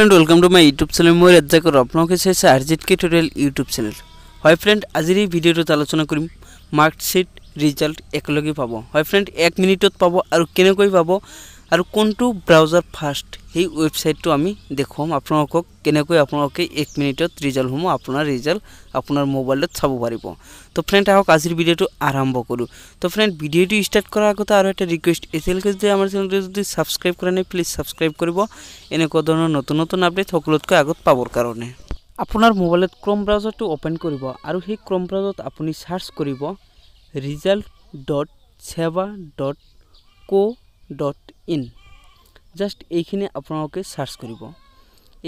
friend welcome to my YouTube channel मैं rzktutorial आपनके চাইছে rzktutorial यूट्यूब चैनल হয় फ्रेंड আজিৰ এই ভিডিওটো আলোচনা কৰিম মাৰ্কশিট ৰিজাল্ট একলগে পাব হয় फ्रेंड 1 মিনিটত পাব আৰু কেনেকৈ পাব আৰু কোনটো ব্ৰাউজাৰ ফাৰ্স্ট এই ওয়েবসাইটটো আমি দেখুৱাম আপোনালোকক কেনেকৈ আপোনালোকে 1 মিনিটত ৰিজাল্ট হম আপোনাৰ ৰিজাল্ট আপোনাৰ মোবাইলত চাব পাৰিব তো फ्रेंड আহক আজিৰ ভিডিওটো আৰম্ভ কৰো তো फ्रेंड ভিডিওটো স্টাৰ্ট কৰাৰ আগতে আৰু এটা ৰিকুৱেষ্ট এতিয়ালৈকে যদি আমাৰ চেনেলটো যদি সাবস্ক্ৰাইব কৰা নাই প্লিজ সাবস্ক্ৰাইব কৰিব এনেকুৱা ধৰণৰ নতুন নতুন আপডেট সকলোতকৈ আগত পাবৰ কাৰণে আপোনাৰ মোবাইলত ক্ৰোম ব্ৰাউজাৰটো ওপেন কৰিব আৰু সেই ক্ৰোম ব্ৰাউজাৰত আপুনি সাৰ্চ কৰিব results.sebaonline জাস্ট এইখিনি আপোনালোকে সাৰ্চ কৰিব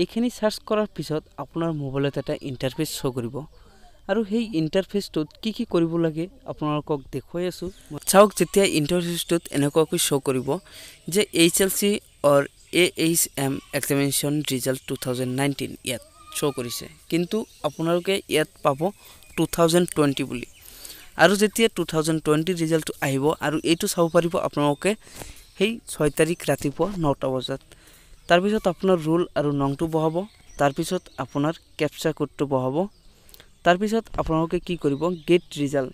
এইখিনি সাৰ্চ কৰাৰ পিছত আপোনাৰ মোবাইলত এটা ইন্টাৰফেস শো কৰিব আৰু সেই ইন্টাৰফেসটোত কি কৰিব লাগে আপোনালোকক দেখুৱাই আছো চাওক যেতিয়া ইন্টাৰফেসটোত এনেকুৱাকৈ শো কৰিব যে HSLC or AHM examination result 2019 ইয়াত শো কৰিছে কিন্তু আপোনালোকে ইয়াত পাব 2020 বুলি আৰু যেতিয়া 2020 ৰিজাল্ট আহিব আৰু এইটো চাব পাৰিব আপোনালোকে সেই 6 তাৰিখ ৰাতিপুৱা 9টা বজাত তাৰ পিছত আপোনাৰ ৰোল আৰু নংটো বহাব তাৰ পিছত আপোনাৰ ক্যাপচা কোডটো বহাব তাৰ পিছত আপোনালোকে কি কৰিব গেট ৰিজাল্ট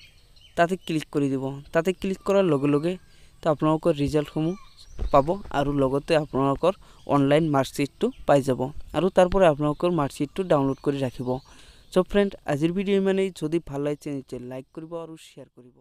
তাতে ক্লিক কৰি দিব তাতে ক্লিক কৰাৰ লগে লগে তো আপোনালোকৰ ৰিজাল্টসমূহ পাব আৰু লগতে আপোনালোকৰ অনলাইন মাৰ্কশিটটো পাই যাব আৰু তাৰপৰে আপোনালোকৰ মাৰ্কশিটটো ডাউনলোড কৰি ৰাখিব সো फ्रेंड আজিৰ ভিডিও মানে যদি ভাল লাগে চেনেলটো লাইক কৰিব আৰু শেয়াৰ কৰিব